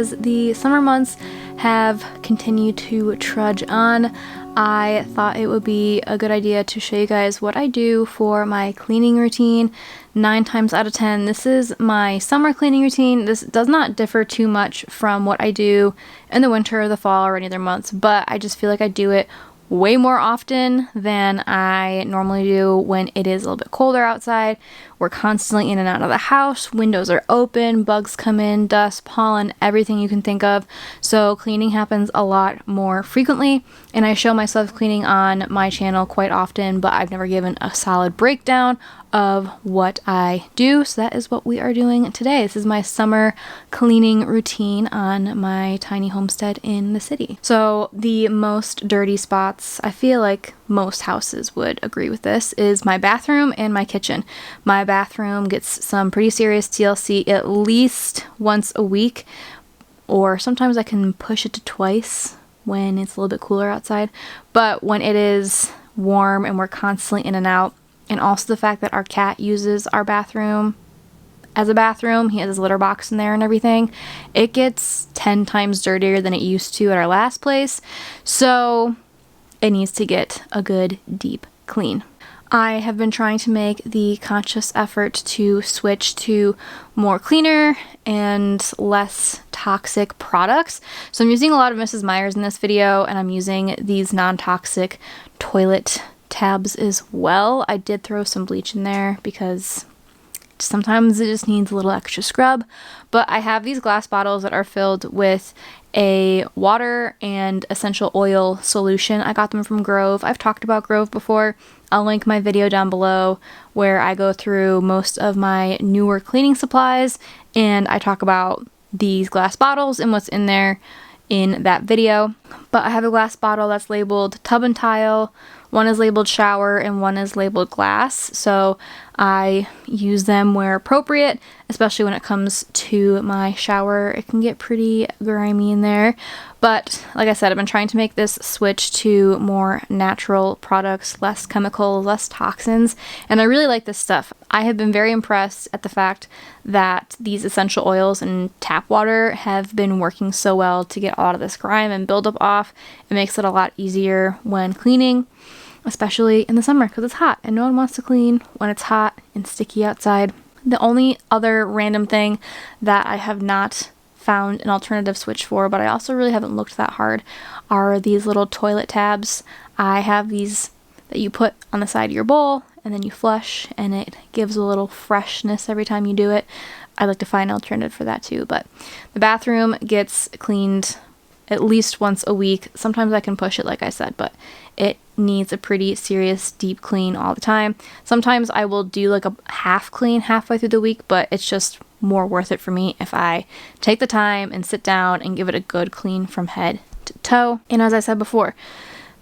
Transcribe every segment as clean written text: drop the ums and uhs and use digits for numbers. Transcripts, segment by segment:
as the summer months have continued to trudge on, I thought it would be a good idea to show you guys what I do for my cleaning routine. 9 times out of 10, this is my summer cleaning routine. This does not differ too much from what I do in the winter or the fall or any other months, but I just feel like I do it way more often than I normally do when it is a little bit colder outside. We're constantly in and out of the house. Windows are open, bugs come in, dust, pollen, everything you can think of. So cleaning happens a lot more frequently, and I show myself cleaning on my channel quite often, but I've never given a solid breakdown of what I do. So that is what we are doing today. This is my summer cleaning routine on my tiny homestead in the city. So the most dirty spots, I feel like most houses would agree with this, is my bathroom and my kitchen. My bathroom gets some pretty serious TLC at least once a week, or sometimes I can push it to twice when it's a little bit cooler outside. But when it is warm and we're constantly in and out, and also the fact that our cat uses our bathroom as a bathroom, he has his litter box in there and everything, it gets 10 times dirtier than it used to at our last place. So it needs to get a good deep clean. I have been trying to make the conscious effort to switch to more cleaner and less toxic products. So I'm using a lot of Mrs. Meyer's in this video, and I'm using these non-toxic toilet tabs as well. I did throw some bleach in there because sometimes it just needs a little extra scrub. But I have these glass bottles that are filled with a water and essential oil solution. I got them from Grove. I've talked about Grove before. I'll link my video down below where I go through most of my newer cleaning supplies, and I talk about these glass bottles and what's in there in that video. But I have a glass bottle that's labeled tub and tile, one is labeled shower, and one is labeled glass. So I use them where appropriate, especially when it comes to my shower. It can get pretty grimy in there. But like I said, I've been trying to make this switch to more natural products, less chemicals, less toxins, and I really like this stuff. I have been very impressed at the fact that these essential oils and tap water have been working so well to get a lot of this grime and buildup off. It makes it a lot easier when cleaning, especially in the summer because it's hot and no one wants to clean when it's hot and sticky outside. The only other random thing that I have not found an alternative switch for, but I also really haven't looked that hard, are these little toilet tabs. I have these that you put on the side of your bowl and then you flush, and it gives a little freshness every time you do it. I'd like to find an alternative for that too. But the bathroom gets cleaned at least once a week. Sometimes I can push it, like I said, but it needs a pretty serious deep clean all the time. Sometimes I will do like a half clean halfway through the week, but it's just more worth it for me if I take the time and sit down and give it a good clean from head to toe. And as I said before,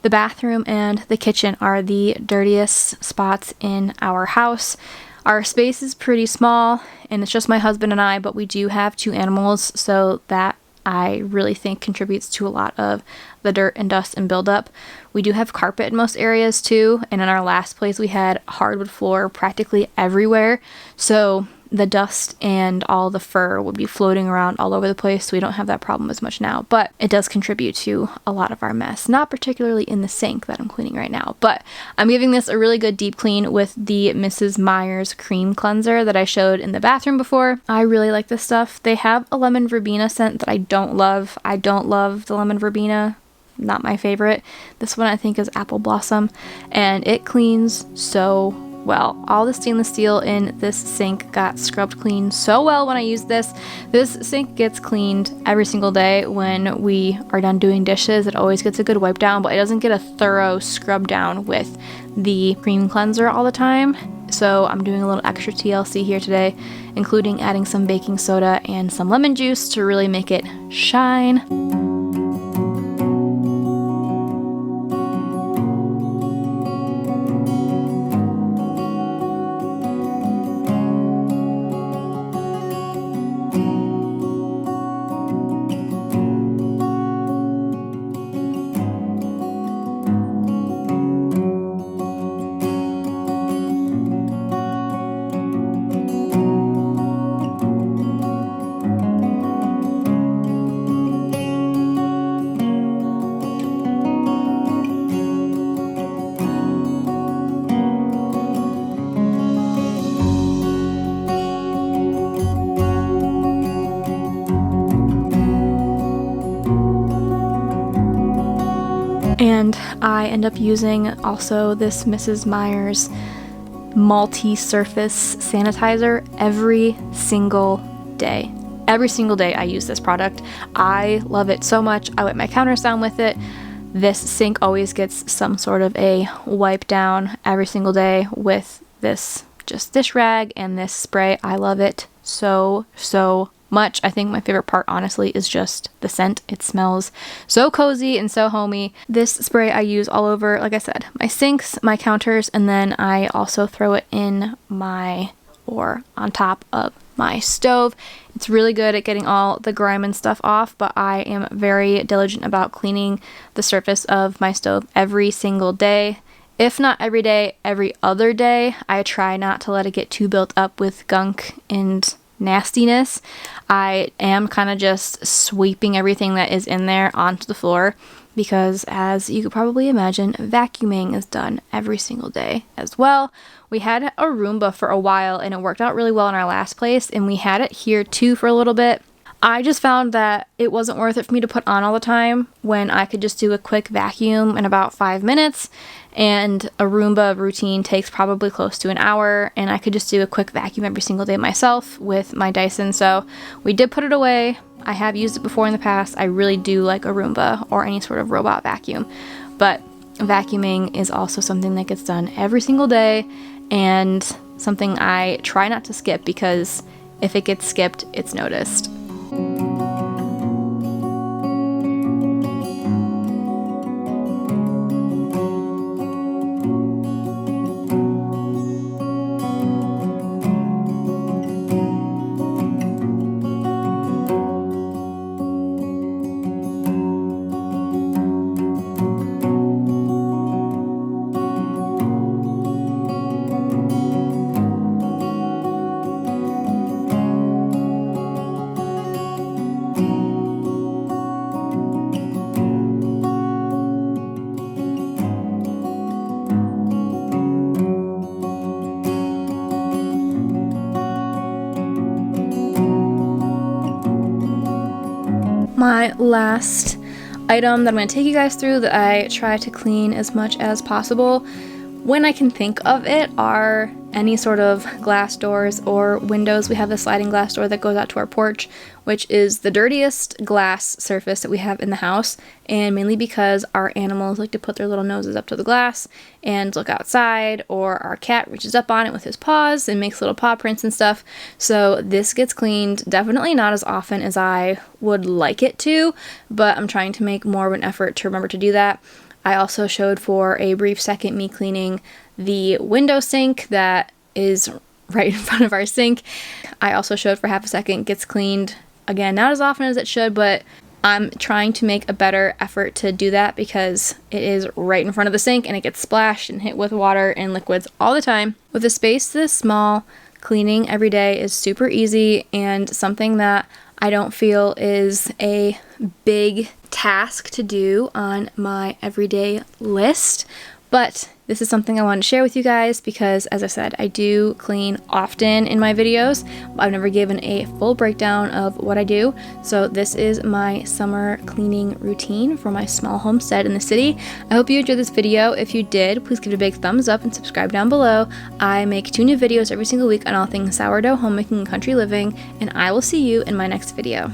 the bathroom and the kitchen are the dirtiest spots in our house. Our space is pretty small and it's just my husband and I, but we do have 2 animals, so that I really think contributes to a lot of the dirt and dust and buildup. We do have carpet in most areas too, and in our last place we had hardwood floor practically everywhere, so the dust and all the fur would be floating around all over the place, so we don't have that problem as much now, but it does contribute to a lot of our mess. Not particularly in the sink that I'm cleaning right now, but I'm giving this a really good deep clean with the Mrs. Meyer's cream cleanser that I showed in the bathroom before. I really like this stuff. They have a lemon verbena scent that I don't love. I don't love the lemon verbena. Not my favorite. This one I think is apple blossom, and it cleans so well. All the stainless steel in this sink got scrubbed clean so well when I used this. This sink gets cleaned every single day when we are done doing dishes. It always gets a good wipe down, but it doesn't get a thorough scrub down with the cream cleanser all the time. So I'm doing a little extra TLC here today, including adding some baking soda and some lemon juice to really make it shine. and I end up using also this Mrs. Meyer's multi-surface sanitizer every single day. Every single day I use this product. I love it so much. I wipe my counters down with it. This sink always gets some sort of a wipe down every single day with this just dish rag and this spray. I love it so much. I think my favorite part, honestly, is just the scent. It smells so cozy and so homey. This spray I use all over, like I said, my sinks, my counters, and then I also throw it in or on top of my stove. It's really good at getting all the grime and stuff off, but I am very diligent about cleaning the surface of my stove every single day. If not every day, every other day. I try not to let it get too built up with gunk and nastiness. I am kind of just sweeping everything that is in there onto the floor because, as you could probably imagine, vacuuming is done every single day as well. We had a Roomba for a while and it worked out really well in our last place, and we had it here too for a little bit. I just found that it wasn't worth it for me to put on all the time when I could just do a quick vacuum in about 5 minutes, and a Roomba routine takes probably close to an hour, and I could just do a quick vacuum every single day myself with my Dyson. So we did put it away. I have used it before in the past. I really do like a Roomba or any sort of robot vacuum, but vacuuming is also something that gets done every single day and something I try not to skip, because if it gets skipped, it's noticed. My last item that I'm going to take you guys through that I try to clean as much as possible when I can think of it are any sort of glass doors or windows. We have a sliding glass door that goes out to our porch, which is the dirtiest glass surface that we have in the house, and mainly because our animals like to put their little noses up to the glass and look outside, or our cat reaches up on it with his paws and makes little paw prints and stuff. So this gets cleaned, definitely not as often as I would like it to, but I'm trying to make more of an effort to remember to do that. I also showed for a brief second me cleaning the window sink that is right in front of our sink. I also showed for half a second, gets cleaned. Again, not as often as it should, but I'm trying to make a better effort to do that because it is right in front of the sink and it gets splashed and hit with water and liquids all the time. With a space this small, cleaning every day is super easy and something that I don't feel is a big task to do on my everyday list, but this is something I wanted to share with you guys because, as I said, I do clean often in my videos. I've never given a full breakdown of what I do, so this is my summer cleaning routine for my small homestead in the city. I hope you enjoyed this video. If you did, please give it a big thumbs up and subscribe down below. I make 2 new videos every single week on all things sourdough, homemaking, and country living, and I will see you in my next video.